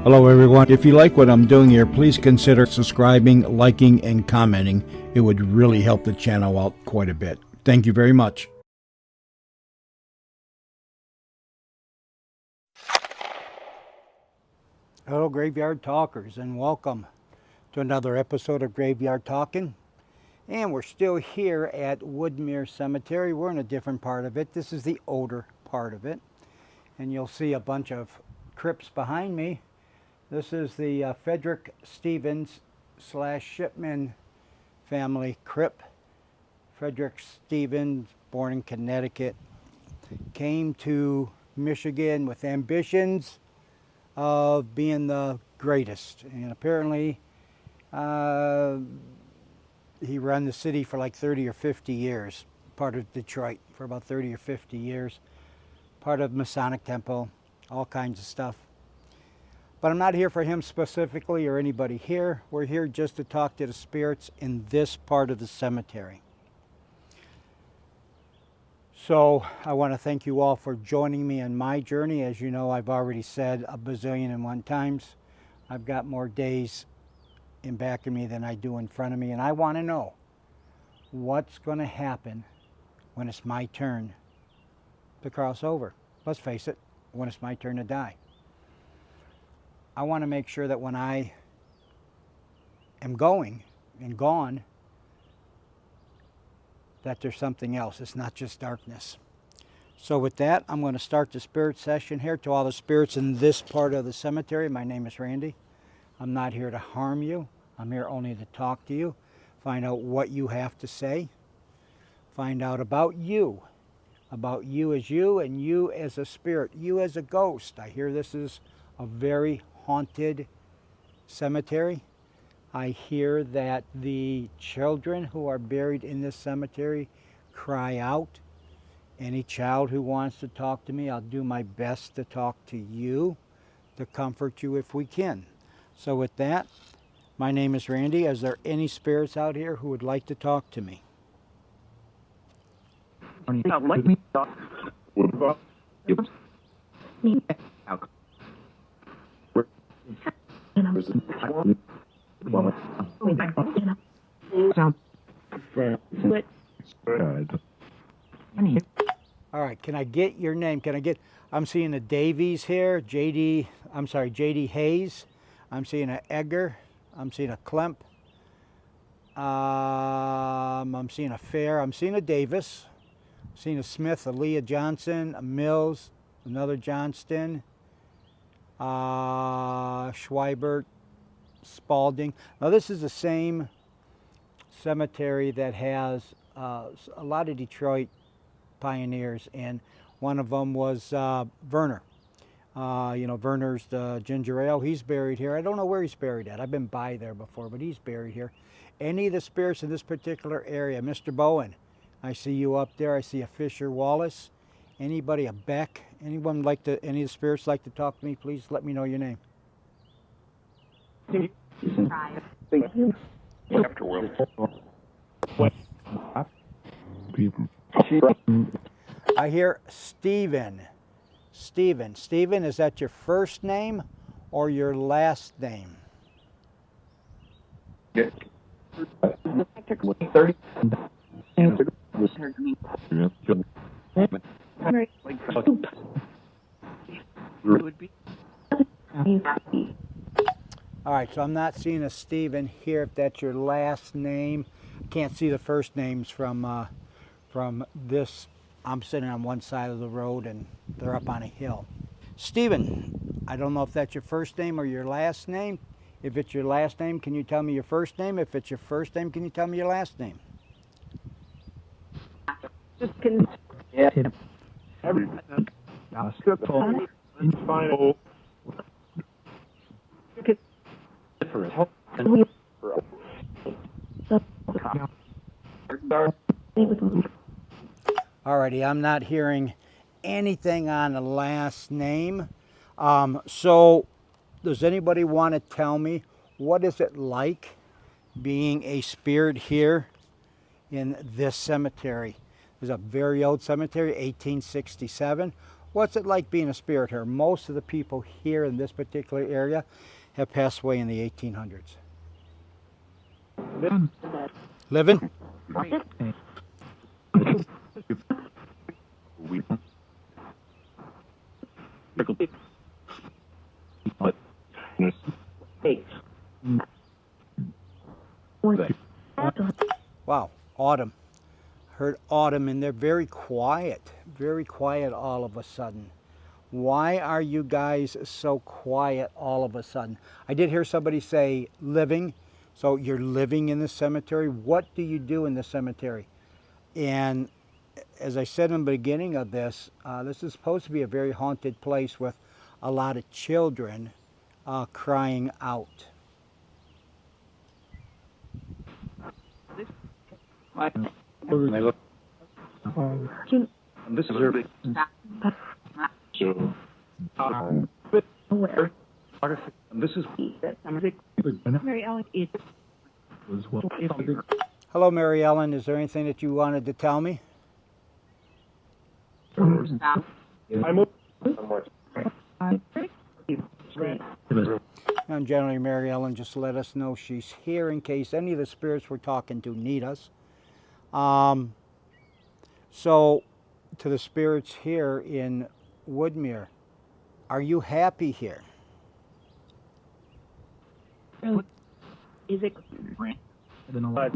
Hello everyone. If you like what I'm doing here, please consider subscribing, liking, and commenting. It would really help the channel out quite a bit. Thank you very much. Hello Graveyard Talkers, and welcome to another episode of Graveyard Talking. And we're still here at Woodmere Cemetery. We're in a different part of it. This is the older part of it. And you'll see a bunch of crypts behind me. This is the Frederick Stevens / Shipman family crypt. Frederick Stevens, born in Connecticut, came to Michigan with ambitions of being the greatest. And apparently he ran the city for like 30 or 50 years, part of Detroit for about 30 or 50 years, part of Masonic Temple, all kinds of stuff. But I'm not here for him specifically or anybody here. We're here just to talk to the spirits in this part of the cemetery. So I want to thank you all for joining me in my journey. As you know, I've already said a bazillion and one times, I've got more days in back of me than I do in front of me. And I want to know what's going to happen when it's my turn to cross over. Let's face it, when it's my turn to die. I want to make sure that when I am going and gone, that there's something else. It's not just darkness. So with that, I'm going to start the spirit session here. To all the spirits in this part of the cemetery, my name is Randy. I'm not here to harm you. I'm here only to talk to you, find out what you have to say, find out about you as you, and you as a spirit, you as a ghost. I hear this is a very haunted cemetery. I hear that the children who are buried in this cemetery cry out. Any child who wants to talk to me, I'll do my best to talk to you, to comfort you if we can. So with that, my name is Randy. Is there any spirits out here who would like to talk to me? All right, can I get your name? I'm seeing a Davies here, JD Hayes. I'm seeing a Egger. I'm seeing a Klemp. I'm seeing a Fair. I'm seeing a Davis. I'm seeing a Smith, a Leah Johnson, a Mills, another Johnston, Schweibert, Spalding. Now this is the same cemetery that has a lot of Detroit pioneers, and one of them was Werner. Werner's the ginger ale. He's buried here. I don't know where he's buried at. I've been by there before, but he's buried here. Any of the spirits in this particular area, Mr. Bowen, I see you up there. I see a Fisher Wallace. Anybody, a Beck? Any of the spirits like to talk to me? Please let me know your name. I hear Stephen. Stephen, is that your first name or your last name? All right, so I'm not seeing a Stephen here. If that's your last name, I can't see the first names from this. I'm sitting on one side of the road and they're up on a hill. Stephen, I don't know if that's your first name or your last name. If it's your last name, can you tell me your first name? If it's your first name, can you tell me your last name? Alrighty, I'm not hearing anything on the last name. So does anybody want to tell me what is it like being a spirit here in this cemetery? It's a very old cemetery, 1867. what's it like being a spirit here? Most of the people here in this particular area have passed away in the 1800s. Living? Wow, autumn. Heard autumn, and they're very quiet all of a sudden. Why are you guys so quiet all of a sudden? I did hear somebody say living, so you're living in the cemetery. What do you do in the cemetery? And as I said in the beginning of this, this is supposed to be a very haunted place with a lot of children crying out. This is your this is Mary Ellen. Hello, Mary Ellen. Is there anything that you wanted to tell me? And generally, Mary Ellen just let us know she's here in case any of the spirits we're talking to need us. So, to the spirits here in Woodmere, are you happy here? Is it? I don't know.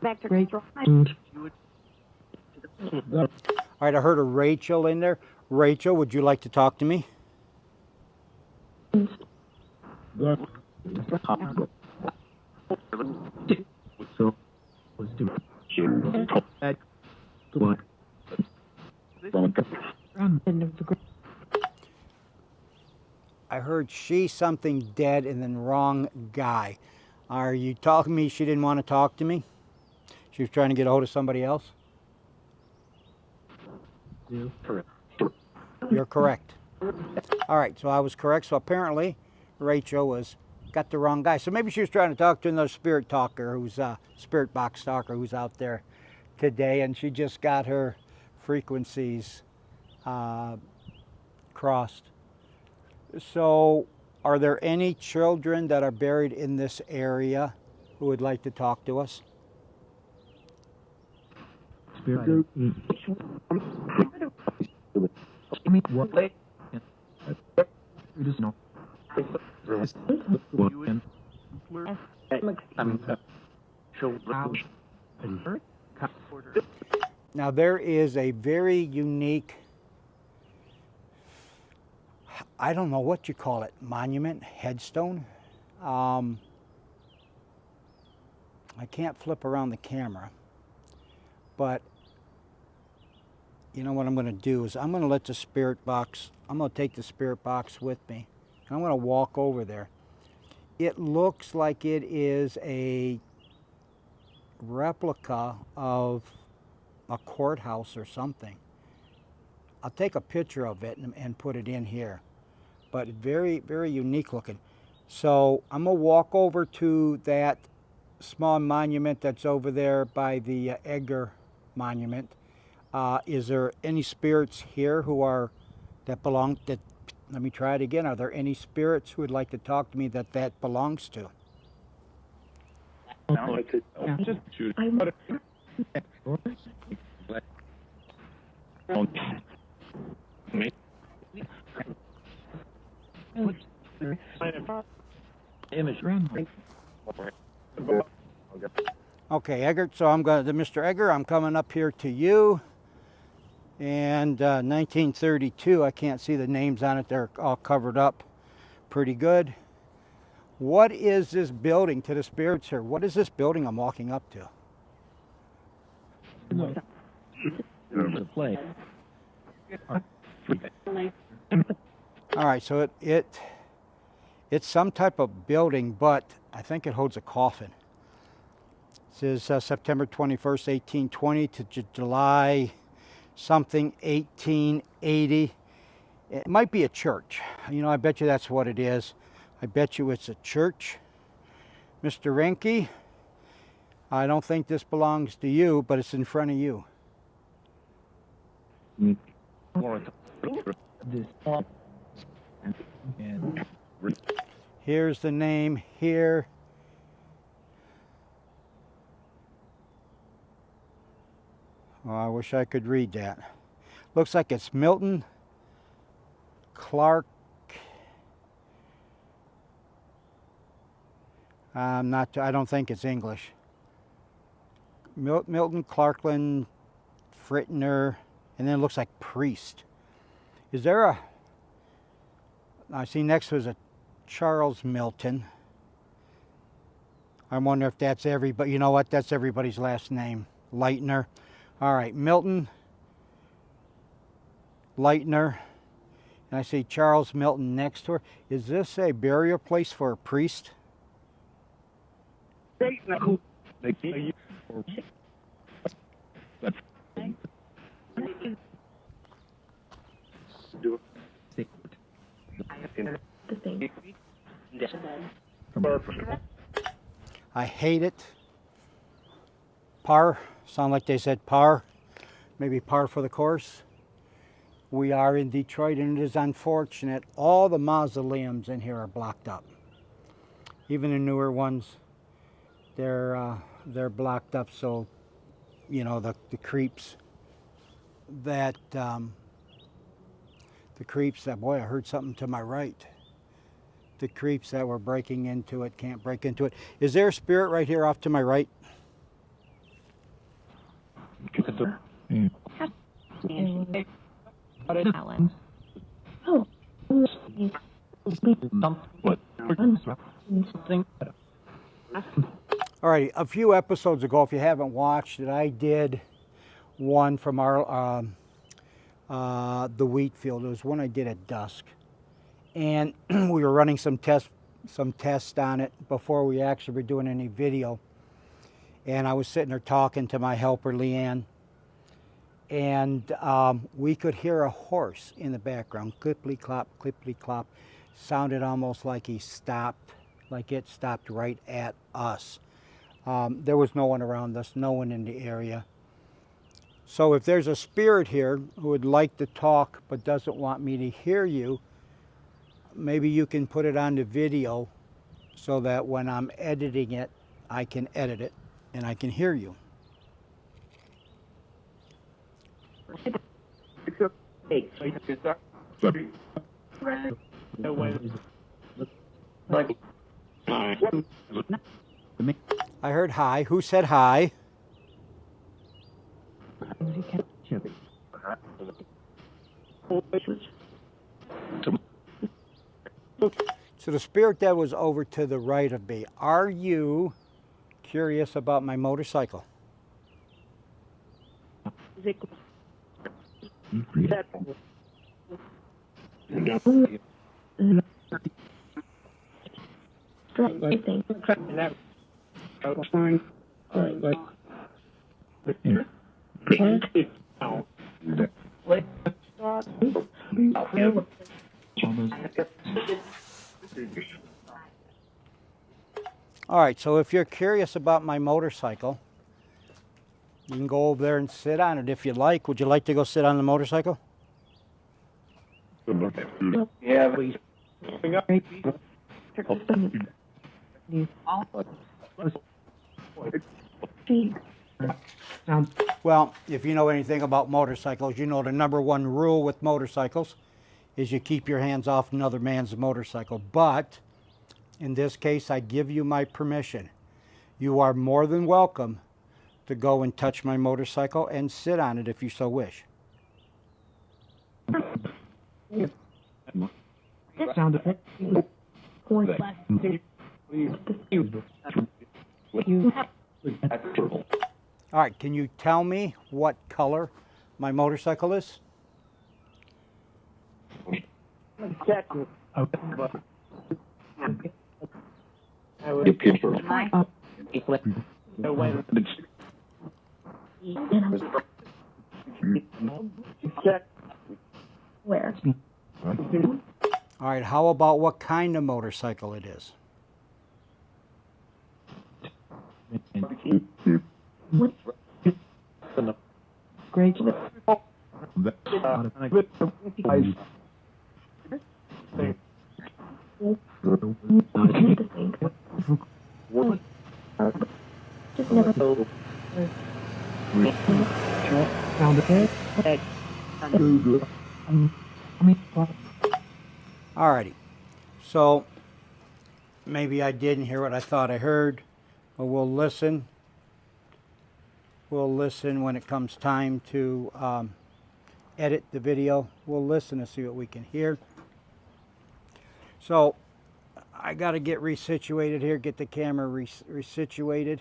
Back to Rachel. All right, I heard a Rachel in there. Rachel, would you like to talk to me? I heard she something dead and then wrong guy. Are you talking to me she didn't want to talk to me? She was trying to get a hold of somebody else? You're correct. All right, so I was correct. So apparently Rachel got the wrong guy. So maybe she was trying to talk to another spirit talker who's a spirit box talker who's out there today, and she just got her frequencies crossed. So are there any children that are buried in this area who would like to talk to us? Now there is a very unique, I don't know what you call it, monument, headstone. I can't flip around the camera, but you know what I'm going to do is I'm going to let the spirit box, I'm going to take the spirit box with me, and I'm going to walk over there. It looks like it is a replica of a courthouse or something. I'll take a picture of it and put it in here, but very, very unique looking. So I'm going to walk over to that small monument that's over there by the Edgar monument. Is there any spirits here that belong, let me try it again. Are there any spirits who would like to talk to me that belongs to? Okay, Eggert, so Mr. Egger, I'm coming up here to you. And 1932, I can't see the names on it, they're all covered up pretty good. What is this building to the spirits here? What is this building I'm walking up to? All right, so it's some type of building, but I think it holds a coffin. It says September 21st, 1820 to July something, 1880. It might be a church. You know, I bet you that's what it is. I bet you it's a church. Mr. Renke, I don't think this belongs to you, but it's in front of you. This and Here's the name here. Oh, I wish I could read that. Looks like it's Milton Clark. I don't think it's English. Milton Clarkland Frittner, and then it looks like priest. Is there a? I see next to is a Charles Milton. I wonder if that's everybody. You know what? That's everybody's last name. Lightner. All right, Milton Lightner. And I see Charles Milton next to her. Is this a burial place for a priest? I hate it. Par. Sound like they said par. Maybe par for the course. We are in Detroit, and it is unfortunate. All the mausoleums in here are blocked up. Even the newer ones, they're blocked up. So, you know, the creeps that boy, I heard something to my right. The creeps that were breaking into it can't break into it. Is there a spirit right here off to my right? All right, a few episodes ago, if you haven't watched it, I did one from our the wheat field. It was one I did at dusk, and we were running some tests on it before we actually were doing any video. And I was sitting there talking to my helper, Leanne, and we could hear a horse in the background, clippity-clop, clippity-clop. Sounded almost like he stopped, like it stopped right at us. There was no one around us, no one in the area. So if there's a spirit here who would like to talk but doesn't want me to hear you, maybe you can put it on the video so that when I'm editing it, I can edit it and I can hear you. I heard hi. Who said hi? So the spirit that was over to the right of me, are you curious about my motorcycle? All right, so if you're curious about my motorcycle, you can go over there and sit on it if you like. Would you like to go sit on the motorcycle? yeah, please. Well, if you know anything about motorcycles, you know the number one rule with motorcycles is you keep your hands off another man's motorcycle. But in this case, I give you my permission. You are more than welcome to go and touch my motorcycle and sit on it if you so wish. Sound effect. All right, can you tell me what color my motorcycle is? Where? All right, how about what kind of motorcycle it is? What? Great. Just never. Sound effect? Alrighty. So maybe I didn't hear what I thought I heard, but we'll listen. We'll listen when it comes time to edit the video. We'll listen to see what we can hear. So I got to get resituated here, get the camera resituated.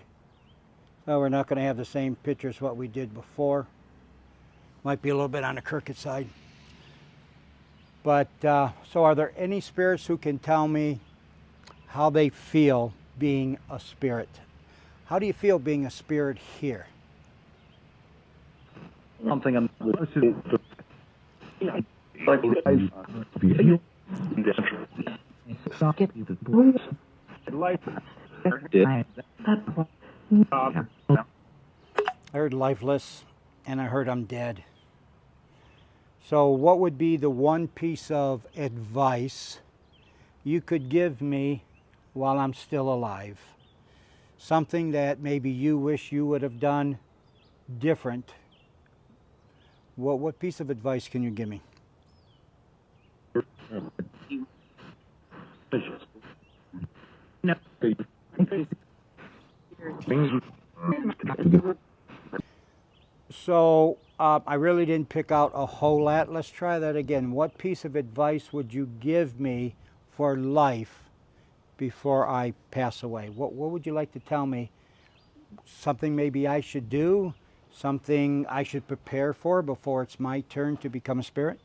So we're not going to have the same pictures what we did before. Might be a little bit on the crooked side. But so are there any spirits who can tell me how they feel being a spirit? How do you feel being a spirit here? Something I'm I heard lifeless, and I heard I'm dead. So what would be the one piece of advice you could give me while I'm still alive? Something that maybe you wish you would have done different. What piece of advice can you give me? So I really didn't pick out a whole lot. Let's try that again. What piece of advice would you give me for life before I pass away? What would you like to tell me? Something maybe I should do? Something I should prepare for before it's my turn to become a spirit?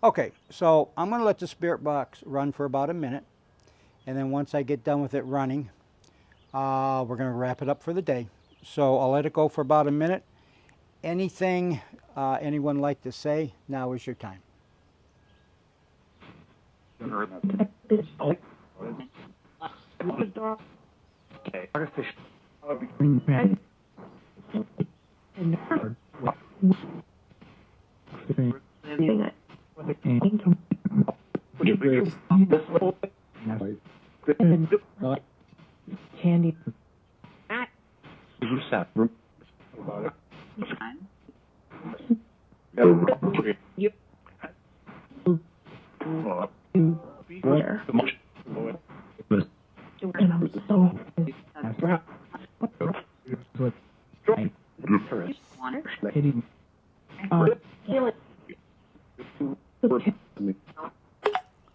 Okay, so I'm going to let the spirit box run for about a minute. And then once I get done with it running, we're going to wrap it up for the day. So I'll let it go for about a minute. Anything anyone like to say? Now is your time. Candy.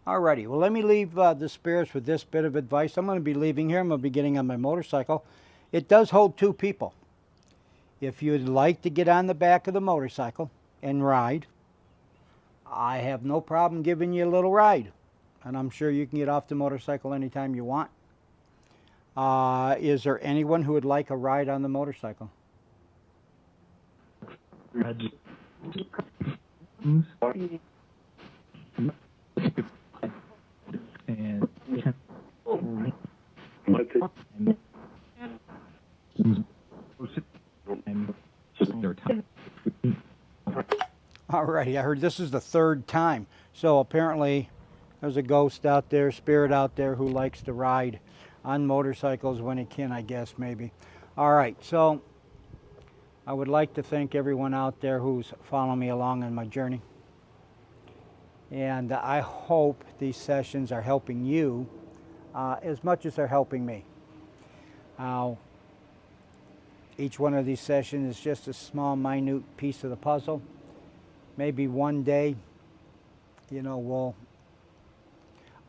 Alrighty, well let me leave the spirits with this bit of advice. I'm going to be leaving here. I'm going to be getting on my motorcycle. It does hold 2 people. If you'd like to get on the back of the motorcycle and ride, I have no problem giving you a little ride. And I'm sure you can get off the motorcycle anytime you want. Is there anyone who would like a ride on the motorcycle? Alrighty, I heard this is the 3rd time. So apparently there's a ghost out there, spirit out there who likes to ride on motorcycles when he can, I guess, maybe. Alright, so I would like to thank everyone out there who's following me along on my journey. And I hope these sessions are helping you as much as they're helping me. Each one of these sessions is just a small, minute piece of the puzzle. Maybe one day, you know,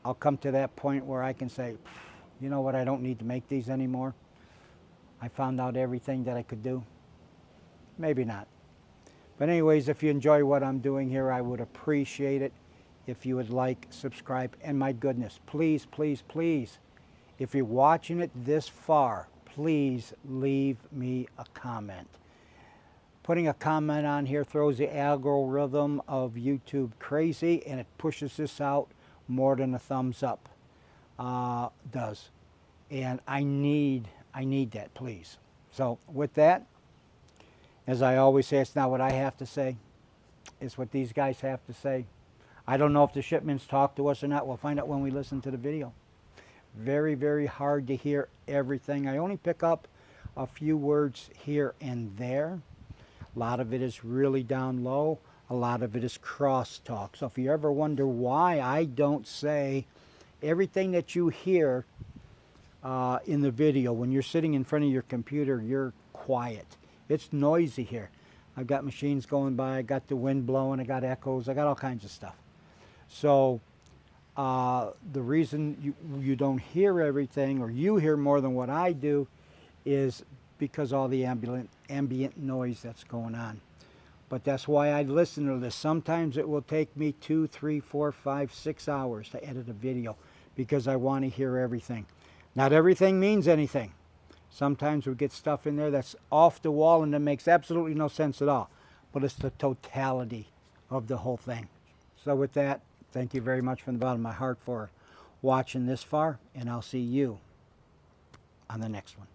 I'll come to that point where I can say, you know what, I don't need to make these anymore. I found out everything that I could do. Maybe not. But anyways, if you enjoy what I'm doing here, I would appreciate it if you would like, subscribe, and my goodness, please, please, please, if you're watching it this far, please leave me a comment. Putting a comment on here throws the algorithm of YouTube crazy, and it pushes this out more than a thumbs up does. And I need that, please. So with that, as I always say, it's not what I have to say, it's what these guys have to say. I don't know if the shipments talk to us or not. We'll find out when we listen to the video. Very, very hard to hear everything. I only pick up a few words here and there. A lot of it is really down low. A lot of it is crosstalk. So if you ever wonder why I don't say everything that you hear in the video, when you're sitting in front of your computer, you're quiet. It's noisy here. I've got machines going by, I got the wind blowing, I got echoes, I got all kinds of stuff. So the reason you don't hear everything, or you hear more than what I do, is because all the ambient noise that's going on. But that's why I listen to this. Sometimes it will take me 2, 3, 4, 5, 6 hours to edit a video because I want to hear everything. Not everything means anything. Sometimes we get stuff in there that's off the wall and that makes absolutely no sense at all. But it's the totality of the whole thing. So with that, thank you very much from the bottom of my heart for watching this far, and I'll see you on the next one.